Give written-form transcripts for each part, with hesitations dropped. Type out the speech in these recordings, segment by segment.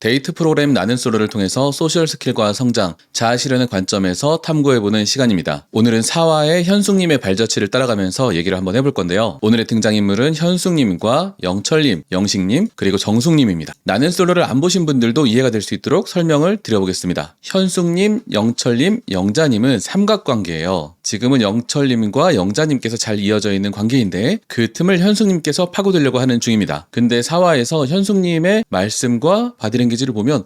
데이트 프로그램 나는 솔로를 통해서 소셜 스킬과 성장, 자아 실현의 관점에서 탐구해보는 시간입니다. 오늘은 사화의 현숙님의 발자취를 따라가면서 얘기를 한번 해볼 건데요. 오늘의 등장인물은 현숙님과 영철님, 영식님, 그리고 정숙님입니다. 나는 솔로를 안 보신 분들도 이해가 될 수 있도록 설명을 드려보겠습니다. 현숙님, 영철님, 영자님은 삼각관계예요. 지금은 영철님과 영자님께서 잘 이어져 있는 관계인데 그 틈을 현숙님께서 파고들려고 하는 중입니다. 근데 사화에서 현숙님의 말씀과 바디랭귀지를 보면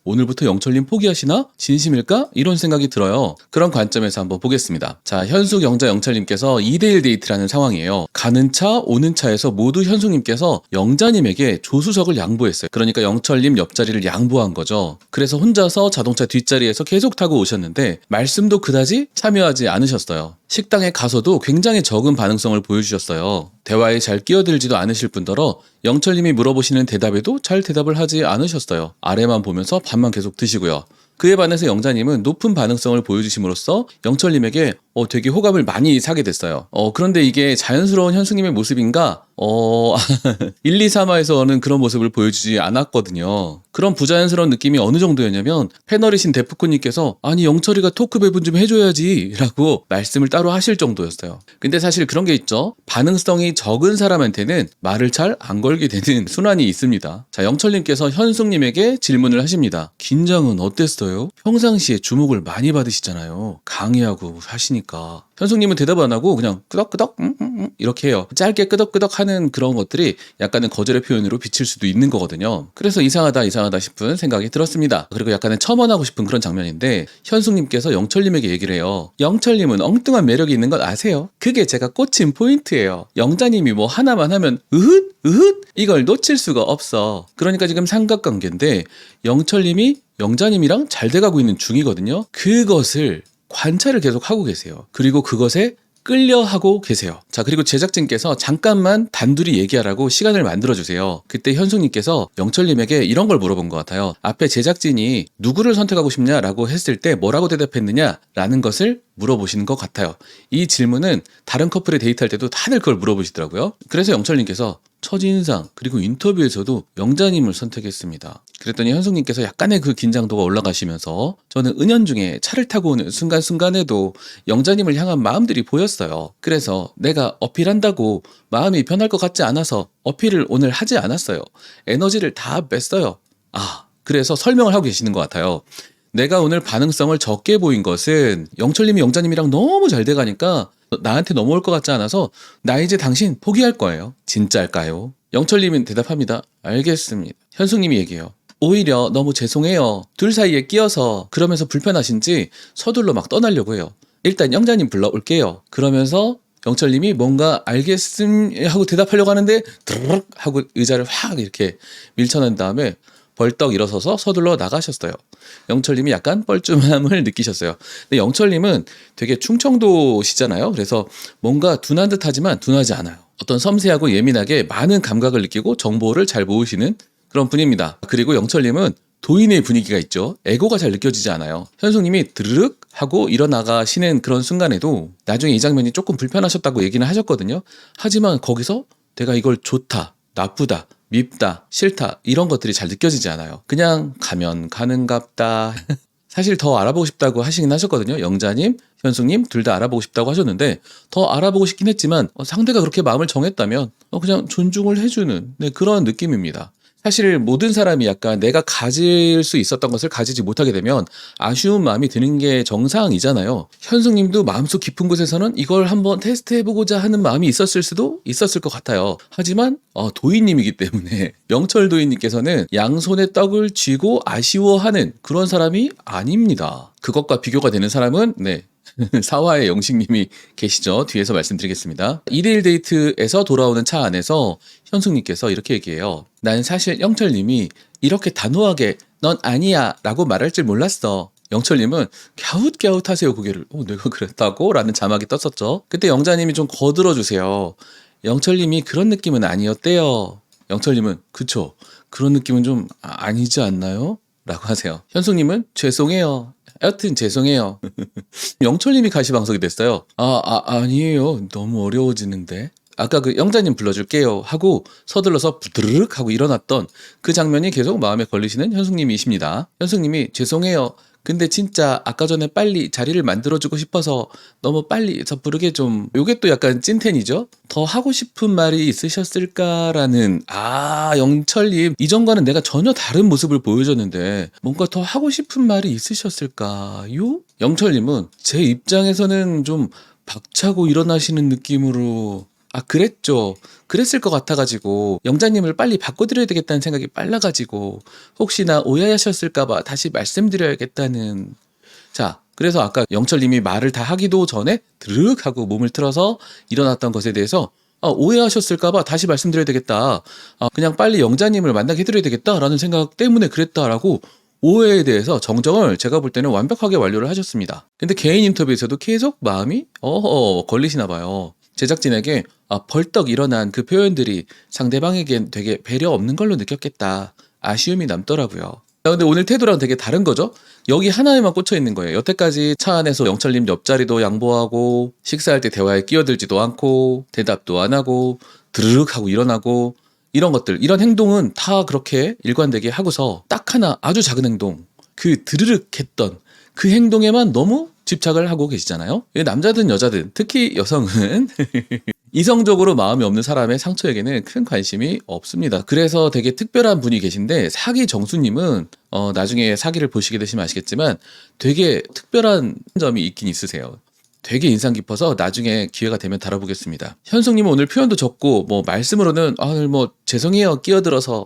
오늘부터 영철님 포기하시나? 진심일까? 이런 생각이 들어요. 그런 관점에서 한번 보겠습니다. 자, 현숙, 영자, 영철님께서 2대1 데이트라는 상황이에요. 가는 차, 오는 차에서 모두 현숙님께서 영자님에게 조수석을 양보했어요. 그러니까 영철님 옆자리를 양보한 거죠. 그래서 혼자서 자동차 뒷자리에서 계속 타고 오셨는데 말씀도 그다지 참여하지 않으셨어요. 식당에 가서도 굉장히 적은 반응성을 보여주셨어요. 대화에 잘 끼어들지도 않으실 뿐더러 영철님이 물어보시는 대답에도 잘 대답을 하지 않으셨어요. 아래만 보면서 밥만 계속 드시고요. 그에 반해서 영자님은 높은 반응성을 보여주심으로써 영철님에게 되게 호감을 많이 사게 됐어요. 그런데 이게 자연스러운 현숙님의 모습인가? 1, 2, 3화에서는 그런 모습을 보여주지 않았거든요. 그런 부자연스러운 느낌이 어느 정도였냐면 패널이신 데프콘님께서 아니 영철이가 토크 배분 좀 해줘야지 라고 말씀을 따로 하실 정도였어요. 근데 사실 그런 게 있죠. 반응성이 적은 사람한테는 말을 잘 안 걸게 되는 순환이 있습니다. 자, 영철님께서 현숙님에게 질문을 하십니다. 긴장은 어땠어요? 평상시에 주목을 많이 받으시잖아요. 강의하고 하시니까. 현숙님은 대답 안 하고 그냥 끄덕끄덕 이렇게 해요. 짧게 끄덕끄덕 하는 그런 것들이 약간은 거절의 표현으로 비칠 수도 있는 거거든요. 그래서 이상하다 싶은 생각이 들었습니다. 그리고 약간은 첨언하고 싶은 그런 장면인데 현숙님께서 영철님에게 얘기를 해요. 영철님은 엉뚱한 매력이 있는 걸 아세요? 그게 제가 꽂힌 포인트예요. 영자님이 뭐 하나만 하면 으흣 이걸 놓칠 수가 없어. 그러니까 지금 삼각관계인데 영철님이 영자님이랑 잘 돼가고 있는 중이거든요. 그것을 관찰을 계속 하고 계세요. 그리고 그것에 끌려하고 계세요. 자, 그리고 제작진께서 잠깐만 단둘이 얘기하라고 시간을 만들어주세요. 그때 현숙님께서 영철님에게 이런 걸 물어본 것 같아요. 앞에 제작진이 누구를 선택하고 싶냐라고 했을 때 뭐라고 대답했느냐라는 것을 물어보시는 것 같아요. 이 질문은 다른 커플의 데이트할 때도 다들 그걸 물어보시더라고요. 그래서 영철님께서 첫인상 그리고 인터뷰에서도 영자님을 선택했습니다. 그랬더니 현숙님께서 약간의 그 긴장도가 올라가시면서 저는 은연중에 차를 타고 오는 순간순간에도 영자님을 향한 마음들이 보였어요. 그래서 내가 어필한다고 마음이 변할 것 같지 않아서 어필을 오늘 하지 않았어요. 에너지를 다 뺐어요. 그래서 설명을 하고 계시는 것 같아요. 내가 오늘 반응성을 적게 보인 것은 영철님이 영자님이랑 너무 잘 돼가니까 나한테 넘어올 것 같지 않아서 나 이제 당신 포기할 거예요. 진짜일까요? 영철님은 대답합니다. 알겠습니다. 현숙님이 얘기해요. 오히려 너무 죄송해요. 둘 사이에 끼어서 그러면서 불편하신지 서둘러 막 떠나려고 해요. 일단 영자님 불러올게요. 그러면서 영철님이 뭔가 알겠음 하고 대답하려고 하는데 드르륵 하고 의자를 확 이렇게 밀쳐낸 다음에 벌떡 일어서서 서둘러 나가셨어요. 영철님이 약간 뻘쭘함을 느끼셨어요. 근데 영철님은 되게 충청도시잖아요. 그래서 뭔가 둔한 듯하지만 둔하지 않아요. 어떤 섬세하고 예민하게 많은 감각을 느끼고 정보를 잘 모으시는 그런 분입니다. 그리고 영철님은 도인의 분위기가 있죠. 에고가 잘 느껴지지 않아요. 현숙님이 드르륵 하고 일어나가시는 그런 순간에도 나중에 이 장면이 조금 불편하셨다고 얘기는 하셨거든요. 하지만 거기서 내가 이걸 좋다, 나쁘다, 밉다, 싫다 이런 것들이 잘 느껴지지 않아요. 그냥 가면 가는갑다. 사실 더 알아보고 싶다고 하시긴 하셨거든요. 영자님, 현숙님 둘 다 알아보고 싶다고 하셨는데 더 알아보고 싶긴 했지만 상대가 그렇게 마음을 정했다면 그냥 존중을 해주는 그런 느낌입니다. 사실 모든 사람이 약간 내가 가질 수 있었던 것을 가지지 못하게 되면 아쉬운 마음이 드는 게 정상이잖아요. 현숙님도 마음속 깊은 곳에서는 이걸 한번 테스트해보고자 하는 마음이 있었을 수도 있었을 것 같아요. 하지만 도인님이기 때문에 영철 도인님께서는 양손에 떡을 쥐고 아쉬워하는 그런 사람이 아닙니다. 그것과 비교가 되는 사람은 사화의 영식님이 계시죠. 뒤에서 말씀드리겠습니다. 2대1 데이트에서 돌아오는 차 안에서 현숙님께서 이렇게 얘기해요. 난 사실 영철님이 이렇게 단호하게 넌 아니야 라고 말할 줄 몰랐어. 영철님은 갸웃갸웃하세요 고개를. 내가 그랬다고? 라는 자막이 떴었죠. 그때 영자님이 좀 거들어주세요. 영철님이 그런 느낌은 아니었대요. 영철님은 그쵸 그런 느낌은 좀 아니지 않나요? 라고 하세요. 현숙님은 죄송해요. 여튼 죄송해요. 영철님이 가시방석이 됐어요. 아니에요. 너무 어려워지는데. 아까 그 영자님 불러줄게요 하고 서둘러서 부드르륵 하고 일어났던 그 장면이 계속 마음에 걸리시는 현숙님이십니다. 현숙님이 죄송해요. 근데 진짜 아까 전에 빨리 자리를 만들어주고 싶어서 너무 빨리 섣부르게 좀 요게 또 약간 찐텐이죠. 더 하고 싶은 말이 있으셨을까라는 영철님 이전과는 내가 전혀 다른 모습을 보여줬는데 뭔가 더 하고 싶은 말이 있으셨을까요? 영철님은 제 입장에서는 좀 박차고 일어나시는 느낌으로 그랬죠. 그랬을 것 같아가지고 영자님을 빨리 바꿔드려야 되겠다는 생각이 빨라가지고 혹시나 오해하셨을까봐 다시 말씀드려야겠다는. 자, 그래서 아까 영철님이 말을 다 하기도 전에 드르륵 하고 몸을 틀어서 일어났던 것에 대해서 오해하셨을까봐 다시 말씀드려야 되겠다. 그냥 빨리 영자님을 만나게 해드려야 되겠다라는 생각 때문에 그랬다라고 오해에 대해서 정정을 제가 볼 때는 완벽하게 완료를 하셨습니다. 근데 개인 인터뷰에서도 계속 마음이 걸리시나 봐요. 제작진에게 벌떡 일어난 그 표현들이 상대방에겐 되게 배려 없는 걸로 느꼈겠다. 아쉬움이 남더라고요. 근데 오늘 태도랑 되게 다른 거죠? 여기 하나에만 꽂혀 있는 거예요. 여태까지 차 안에서 영철님 옆자리도 양보하고 식사할 때 대화에 끼어들지도 않고 대답도 안 하고 드르륵 하고 일어나고 이런 것들, 이런 행동은 다 그렇게 일관되게 하고서 딱 하나 아주 작은 행동, 그 드르륵 했던 그 행동에만 너무 집착을 하고 계시잖아요. 남자든 여자든 특히 여성은 이성적으로 마음이 없는 사람의 상처에게는 큰 관심이 없습니다. 그래서 되게 특별한 분이 계신데 사기 정수님은 나중에 사기를 보시게 되시면 아시겠지만 되게 특별한 점이 있긴 있으세요. 되게 인상 깊어서 나중에 기회가 되면 다뤄보겠습니다. 현숙님은 오늘 표현도 적고 뭐 말씀으로는 뭐 죄송해요 끼어들어서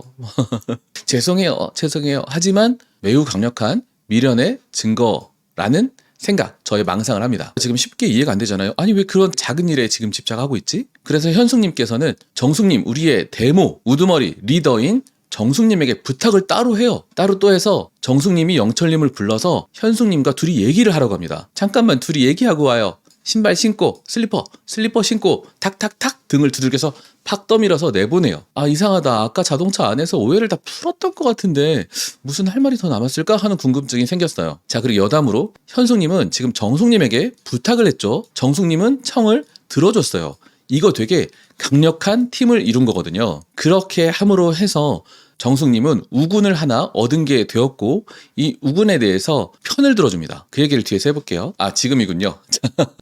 죄송해요 하지만 매우 강력한 미련의 증거라는 생각, 저의 망상을 합니다. 지금 쉽게 이해가 안 되잖아요. 아니 왜 그런 작은 일에 지금 집착하고 있지? 그래서 현숙님께서는 정숙님, 우리의 데모, 우두머리, 리더인 정숙님에게 부탁을 따로 해요. 따로 또 해서 정숙님이 영철님을 불러서 현숙님과 둘이 얘기를 하라고 합니다. 잠깐만 둘이 얘기하고 와요. 신발 신고 슬리퍼 신고 탁탁탁 등을 두들겨서 팍 떠밀어서 내보내요. 이상하다. 아까 자동차 안에서 오해를 다 풀었던 것 같은데 무슨 할 말이 더 남았을까 하는 궁금증이 생겼어요. 자, 그리고 여담으로 현숙님은 지금 정숙님에게 부탁을 했죠. 정숙님은 청을 들어줬어요. 이거 되게 강력한 팀을 이룬 거거든요. 그렇게 함으로 해서 정숙님은 우군을 하나 얻은 게 되었고 이 우군에 대해서 편을 들어줍니다. 그 얘기를 뒤에서 해볼게요. 지금이군요.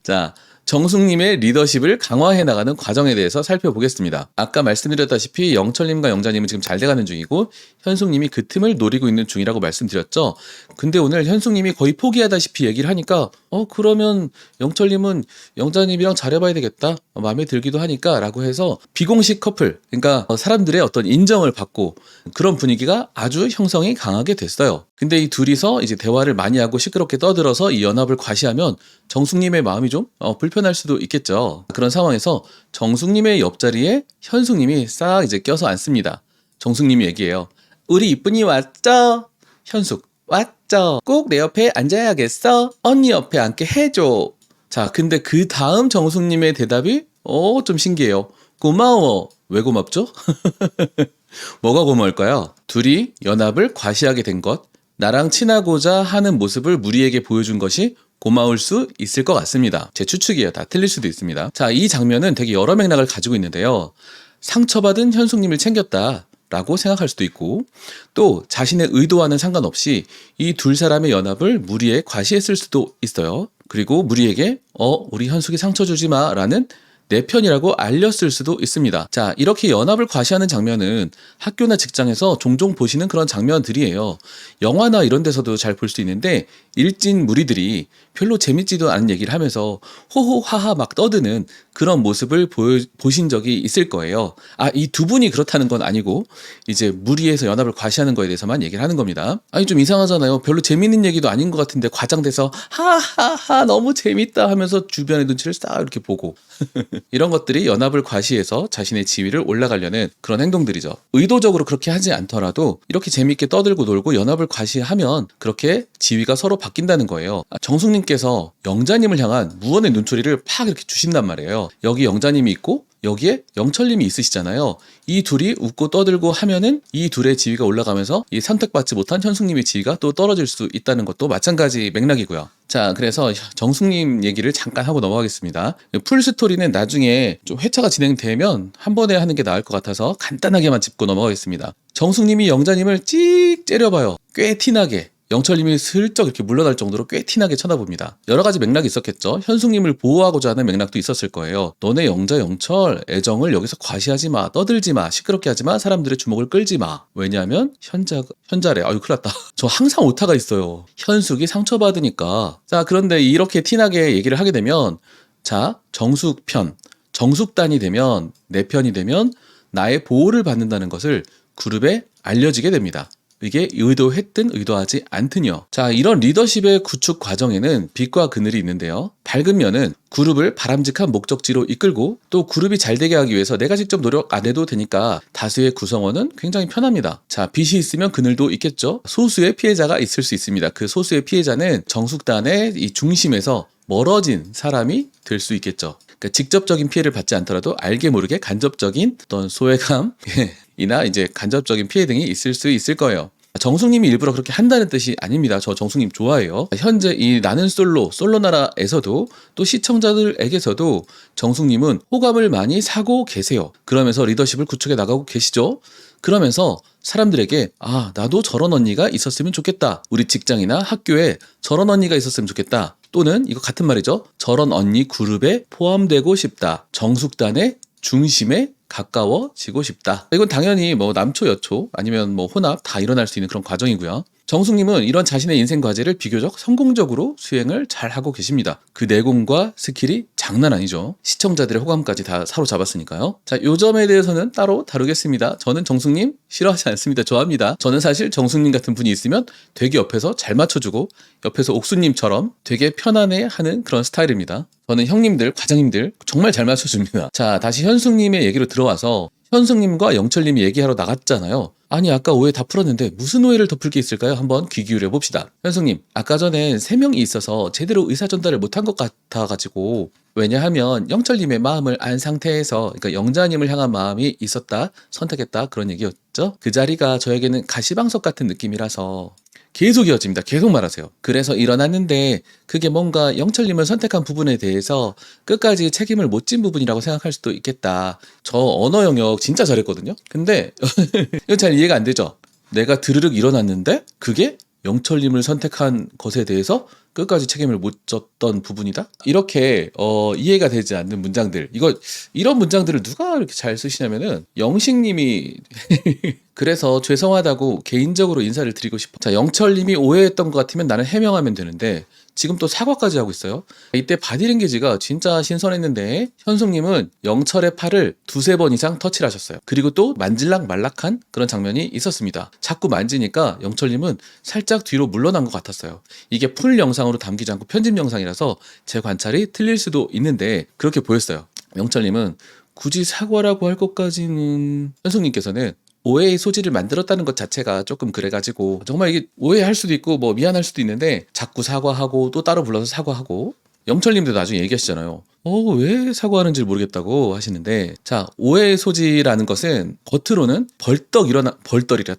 자, 정숙님의 리더십을 강화해 나가는 과정에 대해서 살펴보겠습니다. 아까 말씀드렸다시피 영철님과 영자님은 지금 잘 돼가는 중이고 현숙님이 그 틈을 노리고 있는 중이라고 말씀드렸죠. 근데 오늘 현숙님이 거의 포기하다시피 얘기를 하니까 그러면 영철님은 영자님이랑 잘해봐야 되겠다. 마음에 들기도 하니까 라고 해서 비공식 커플, 그러니까 사람들의 어떤 인정을 받고 그런 분위기가 아주 형성이 강하게 됐어요. 근데 이 둘이서 이제 대화를 많이 하고 시끄럽게 떠들어서 이 연합을 과시하면 정숙님의 마음이 좀 불편할 수도 있겠죠. 그런 상황에서 정숙님의 옆자리에 현숙님이 싹 이제 껴서 앉습니다. 정숙님이 얘기해요. 우리 이쁜이 왔죠? 현숙, 왔죠? 꼭 내 옆에 앉아야겠어? 언니 옆에 앉게 해줘. 자, 근데 그 다음 정숙님의 대답이 좀 신기해요. 고마워. 왜 고맙죠? 뭐가 고마울까요? 둘이 연합을 과시하게 된 것, 나랑 친하고자 하는 모습을 무리에게 보여준 것이 고마울 수 있을 것 같습니다. 제 추측이에요. 다 틀릴 수도 있습니다. 자, 이 장면은 되게 여러 맥락을 가지고 있는데요. 상처받은 현숙님을 챙겼다 라고 생각할 수도 있고 또 자신의 의도와는 상관없이 이 둘 사람의 연합을 무리에 과시했을 수도 있어요. 그리고 무리에게 우리 현숙이 상처 주지 마 라는 내 편이라고 알렸을 수도 있습니다. 자, 이렇게 연합을 과시하는 장면은 학교나 직장에서 종종 보시는 그런 장면들이에요. 영화나 이런 데서도 잘 볼 수 있는데 일진 무리들이 별로 재밌지도 않은 얘기를 하면서 호호하하 막 떠드는 그런 모습을 보신 적이 있을 거예요. 이 두 분이 그렇다는 건 아니고 이제 무리에서 연합을 과시하는 거에 대해서만 얘기를 하는 겁니다. 좀 이상하잖아요. 별로 재밌는 얘기도 아닌 것 같은데 과장돼서 하하하 너무 재밌다 하면서 주변의 눈치를 싹 이렇게 보고 이런 것들이 연합을 과시해서 자신의 지위를 올라가려는 그런 행동들이죠. 의도적으로 그렇게 하지 않더라도 이렇게 재밌게 떠들고 놀고 연합을 과시하면 그렇게 지위가 서로 바뀐다는 거예요. 정숙님께서 영자님을 향한 무언의 눈초리를 팍 이렇게 주신단 말이에요. 여기 영자님이 있고 여기에 영철님이 있으시잖아요. 이 둘이 웃고 떠들고 하면은 이 둘의 지위가 올라가면서 이 선택받지 못한 현숙님의 지위가 또 떨어질 수 있다는 것도 마찬가지 맥락이고요. 자, 그래서 정숙님 얘기를 잠깐 하고 넘어가겠습니다. 풀스토리는 나중에 좀 회차가 진행되면 한 번에 하는 게 나을 것 같아서 간단하게만 짚고 넘어가겠습니다. 정숙님이 영자님을 찍 째려봐요. 꽤 티나게. 영철님이 슬쩍 이렇게 물러날 정도로 꽤 티나게 쳐다봅니다. 여러 가지 맥락이 있었겠죠. 현숙님을 보호하고자 하는 맥락도 있었을 거예요. 너네 영자 영철 애정을 여기서 과시하지 마, 떠들지 마, 시끄럽게 하지 마, 사람들의 주목을 끌지 마. 왜냐하면 현자래. 아유 큰일 났다. 저 항상 오타가 있어요. 현숙이 상처받으니까. 자, 그런데 이렇게 티나게 얘기를 하게 되면 자, 정숙 편, 정숙단이 되면 내 편이 되면 나의 보호를 받는다는 것을 그룹에 알려지게 됩니다. 이게 의도했든 의도하지 않든요. 자, 이런 리더십의 구축 과정에는 빛과 그늘이 있는데요. 밝은 면은 그룹을 바람직한 목적지로 이끌고 또 그룹이 잘 되게 하기 위해서 내가 직접 노력 안 해도 되니까 다수의 구성원은 굉장히 편합니다. 자, 빛이 있으면 그늘도 있겠죠. 소수의 피해자가 있을 수 있습니다. 그 소수의 피해자는 정숙단의 이 중심에서 멀어진 사람이 될 수 있겠죠. 그러니까 직접적인 피해를 받지 않더라도 알게 모르게 간접적인 어떤 소외감이나 이제 간접적인 피해 등이 있을 수 있을 거예요. 정숙님이 일부러 그렇게 한다는 뜻이 아닙니다. 저 정숙님 좋아해요. 현재 이 나는 솔로나라에서도 또 시청자들에게서도 정숙님은 호감을 많이 사고 계세요. 그러면서 리더십을 구축해 나가고 계시죠. 그러면서 사람들에게 아, 나도 저런 언니가 있었으면 좋겠다. 우리 직장이나 학교에 저런 언니가 있었으면 좋겠다. 또는 이거 같은 말이죠. 저런 언니 그룹에 포함되고 싶다. 정숙단의 중심에 가까워지고 싶다. 이건 당연히 뭐 남초 여초 아니면 뭐 혼합 다 일어날 수 있는 그런 과정이고요. 정숙님은 이런 자신의 인생 과제를 비교적 성공적으로 수행을 잘 하고 계십니다. 그 내공과 스킬이 장난 아니죠. 시청자들의 호감까지 다 사로잡았으니까요. 자, 요 점에 대해서는 따로 다루겠습니다. 저는 정숙님 싫어하지 않습니다. 좋아합니다. 저는 사실 정숙님 같은 분이 있으면 되게 옆에서 잘 맞춰주고 옆에서 옥수님처럼 되게 편안해하는 그런 스타일입니다. 저는 형님들, 과장님들 정말 잘 맞춰줍니다. 자, 다시 현숙님의 얘기로 들어와서 현숙님과 영철님이 얘기하러 나갔잖아요. 아니 아까 오해 다 풀었는데 무슨 오해를 더 풀 게 있을까요? 한번 귀 기울여 봅시다. 현숙님, 아까 전에 3명이 있어서 제대로 의사전달을 못한 것 같아가지고 왜냐하면 영철님의 마음을 안 상태에서 그러니까 영자님을 향한 마음이 있었다, 선택했다 그런 얘기였죠. 그 자리가 저에게는 가시방석 같은 느낌이라서 계속 이어집니다. 계속 말하세요. 그래서 일어났는데 그게 뭔가 영철님을 선택한 부분에 대해서 끝까지 책임을 못 진 부분이라고 생각할 수도 있겠다. 저 언어 영역 진짜 잘했거든요. 근데 이거 잘 이해가 안 되죠. 내가 드르륵 일어났는데 그게 영철님을 선택한 것에 대해서 끝까지 책임을 못 졌던 부분이다? 이렇게 이해가 되지 않는 문장들, 이런 문장들을 누가 이렇게 잘 쓰시냐면은 영식님이 그래서 죄송하다고 개인적으로 인사를 드리고 싶어. 자, 영철님이 오해했던 것 같으면 나는 해명하면 되는데 지금 또 사과까지 하고 있어요. 이때 바디랭귀지가 진짜 신선했는데 현숙님은 영철의 팔을 2-3번 이상 터치를 하셨어요. 그리고 또 만질락 말락한 그런 장면이 있었습니다. 자꾸 만지니까 영철님은 살짝 뒤로 물러난 것 같았어요. 이게 풀 영상으로 담기지 않고 편집 영상이라서 제 관찰이 틀릴 수도 있는데 그렇게 보였어요. 영철님은 굳이 사과라고 할 것까지는 현숙님께서는 오해의 소지를 만들었다는 것 자체가 조금 그래가지고 정말 이게 오해할 수도 있고 뭐 미안할 수도 있는데 자꾸 사과하고 또 따로 불러서 사과하고 영철님도 나중에 얘기하시잖아요. 왜 사과하는지 모르겠다고 하시는데 자, 오해의 소지라는 것은 겉으로는 벌떡이라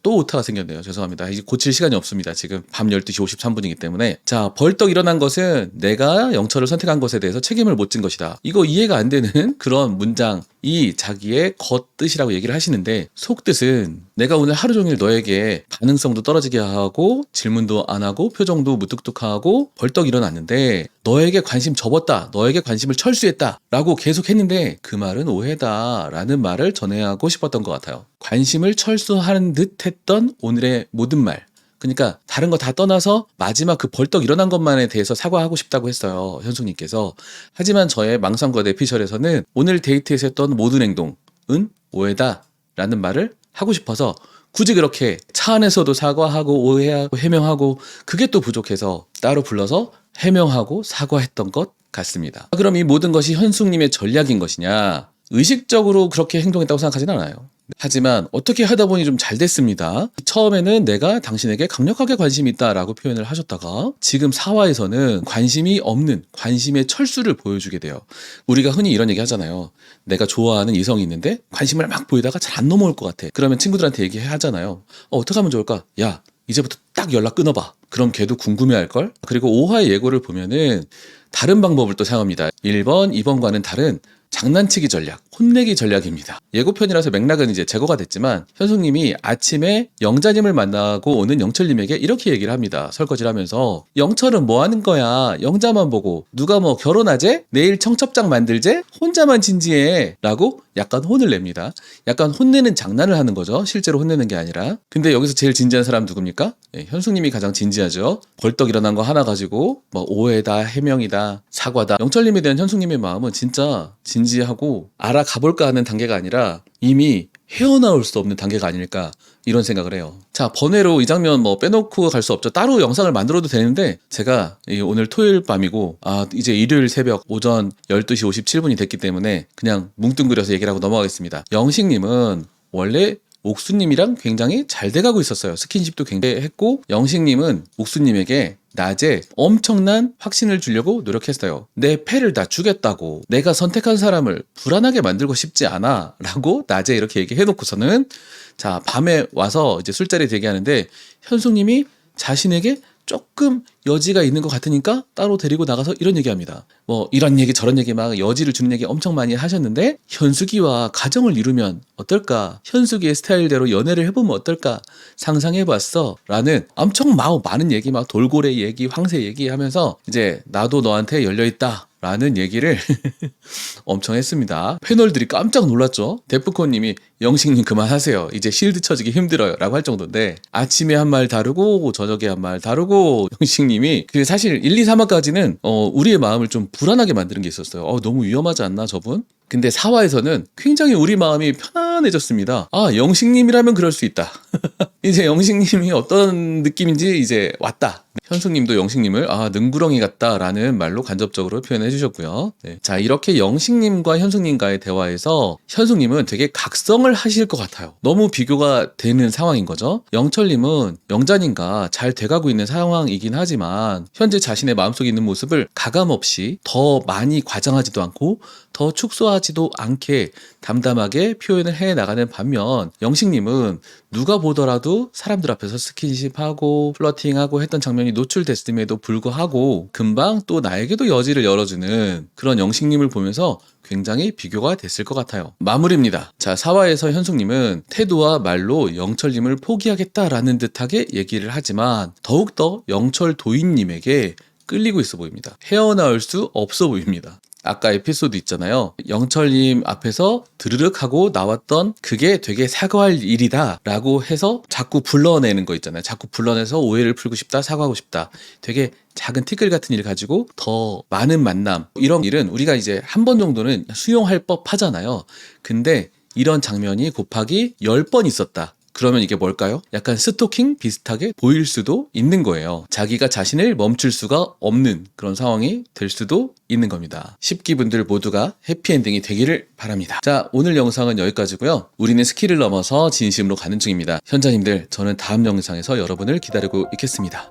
또 오타가 생겼네요. 죄송합니다. 이제 고칠 시간이 없습니다. 지금 밤 12시 53분이기 때문에 자, 벌떡 일어난 것은 내가 영철을 선택한 것에 대해서 책임을 못 진 것이다. 이거 이해가 안 되는 그런 문장이 자기의 겉뜻이라고 얘기를 하시는데 속뜻은 내가 오늘 하루 종일 너에게 반응성도 떨어지게 하고 질문도 안 하고 표정도 무뚝뚝하고 벌떡 일어났는데 너에게 관심 접었다. 너에게 관심을 철수했다. 라고 계속 했는데 그 말은 오해다. 라는 말을 전해하고 싶었던 것 같아요. 관심을 철수하는 듯 했던 오늘의 모든 말. 그러니까 다른 거 다 떠나서 마지막 그 벌떡 일어난 것만에 대해서 사과하고 싶다고 했어요. 현숙님께서. 하지만 저의 망상과 내피셜에서는 오늘 데이트에서 했던 모든 행동은 오해다. 라는 말을 하고 싶어서 굳이 그렇게 차 안에서도 사과하고 오해하고 해명하고 그게 또 부족해서 따로 불러서 해명하고 사과했던 것 같습니다. 그럼 이 모든 것이 현숙님의 전략인 것이냐? 의식적으로 그렇게 행동했다고 생각하진 않아요. 하지만 어떻게 하다 보니 좀 잘 됐습니다. 처음에는 내가 당신에게 강력하게 관심이 있다라고 표현을 하셨다가 지금 4화에서는 관심이 없는 관심의 철수를 보여주게 돼요. 우리가 흔히 이런 얘기 하잖아요. 내가 좋아하는 이성이 있는데 관심을 막 보이다가 잘 안 넘어올 것 같아. 그러면 친구들한테 얘기하잖아요. 어떻게 하면 좋을까? 야, 이제부터 딱 연락 끊어봐. 그럼 걔도 궁금해할걸? 그리고 5화의 예고를 보면은 다른 방법을 또 사용합니다. 1번, 2번과는 다른 장난치기 전략, 혼내기 전략입니다. 예고편이라서 맥락은 이제 제거가 됐지만 현숙님이 아침에 영자님을 만나고 오는 영철님에게 이렇게 얘기를 합니다. 설거지를 하면서 영철은 뭐 하는 거야? 영자만 보고 누가 뭐 결혼하재? 내일 청첩장 만들재? 혼자만 진지해 라고 약간 혼을 냅니다. 약간 혼내는 장난을 하는 거죠. 실제로 혼내는 게 아니라. 근데 여기서 제일 진지한 사람 누굽니까? 네, 현숙님이 가장 진지하죠. 벌떡 일어난 거 하나 가지고 뭐 오해다, 해명이다, 사과다. 영철님에 대한 현숙님의 마음은 진짜 진지하고 알아가볼까 하는 단계가 아니라 이미 헤어나올 수 없는 단계가 아닐까 이런 생각을 해요. 자, 번외로 이 장면 뭐 빼놓고 갈 수 없죠. 따로 영상을 만들어도 되는데 제가 오늘 토요일 밤이고 이제 일요일 새벽 오전 12시 57분이 됐기 때문에 그냥 뭉뚱그려서 얘기를 하고 넘어가겠습니다. 영식님은 원래 옥수님이랑 굉장히 잘 돼가고 있었어요. 스킨십도 굉장히 했고 영식님은 옥수님에게 낮에 엄청난 확신을 주려고 노력했어요. 내 패를 다 주겠다고, 내가 선택한 사람을 불안하게 만들고 싶지 않아 라고 낮에 이렇게 얘기해놓고서는 자, 밤에 와서 이제 술자리 대기하는데 현숙님이 자신에게 조금 여지가 있는 것 같으니까 따로 데리고 나가서 이런 얘기합니다. 뭐 이런 얘기 저런 얘기 막 여지를 주는 얘기 엄청 많이 하셨는데 현숙이와 가정을 이루면 어떨까? 현숙이의 스타일대로 연애를 해보면 어떨까? 상상해봤어 라는 엄청 많은 얘기 막 돌고래 얘기, 황새 얘기 하면서 이제 나도 너한테 열려있다 라는 얘기를 엄청 했습니다. 패널들이 깜짝 놀랐죠. 데프콘님이 영식님 그만하세요. 이제 실드 쳐지기 힘들어요 라고 할 정도인데 아침에 한 말 다르고 저녁에 한 말 다르고 영식님이 그 사실 1, 2, 3화까지는 우리의 마음을 좀 불안하게 만드는 게 있었어요. 너무 위험하지 않나 저분? 근데 4화에서는 굉장히 우리 마음이 편안해졌습니다. 영식님이라면 그럴 수 있다. 이제 영식님이 어떤 느낌인지 이제 왔다. 현숙님도 영식님을 능구렁이 같다라는 말로 간접적으로 표현해 주셨고요. 네. 자, 이렇게 영식님과 현숙님과의 대화에서 현숙님은 되게 각성을 하실 것 같아요. 너무 비교가 되는 상황인 거죠. 영철님은 영자님과 잘 돼가고 있는 상황이긴 하지만 현재 자신의 마음속에 있는 모습을 가감없이 더 많이 과장하지도 않고 더 축소하지도 않게 담담하게 표현을 해 나가는 반면 영식님은 누가 보더라도 사람들 앞에서 스킨십하고 플러팅하고 했던 장면이 노출됐음에도 불구하고 금방 또 나에게도 여지를 열어주는 그런 영식님을 보면서 굉장히 비교가 됐을 것 같아요. 마무리입니다. 자, 4화에서 현숙님은 태도와 말로 영철님을 포기하겠다라는 듯하게 얘기를 하지만 더욱더 영철 도인님에게 끌리고 있어 보입니다. 헤어나올 수 없어 보입니다. 아까 에피소드 있잖아요. 영철님 앞에서 드르륵 하고 나왔던 그게 되게 사과할 일이다 라고 해서 자꾸 불러내는 거 있잖아요. 자꾸 불러내서 오해를 풀고 싶다, 사과하고 싶다. 되게 작은 티끌 같은 일 가지고 더 많은 만남, 이런 일은 우리가 이제 한 번 정도는 수용할 법 하잖아요. 근데 이런 장면이 곱하기 10번 있었다. 그러면 이게 뭘까요? 약간 스토킹 비슷하게 보일 수도 있는 거예요. 자기가 자신을 멈출 수가 없는 그런 상황이 될 수도 있는 겁니다. 10기분들 모두가 해피엔딩이 되기를 바랍니다. 자, 오늘 영상은 여기까지고요. 우리는 스킬을 넘어서 진심으로 가는 중입니다. 현자님들, 저는 다음 영상에서 여러분을 기다리고 있겠습니다.